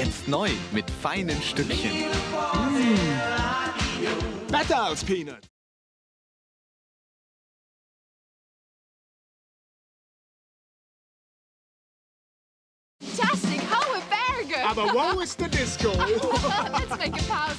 Jetzt neu mit feinen Stückchen. Besser als Peanut. Fantastic! Hohe Berge! Aber wo ist der Disco? Let's make a power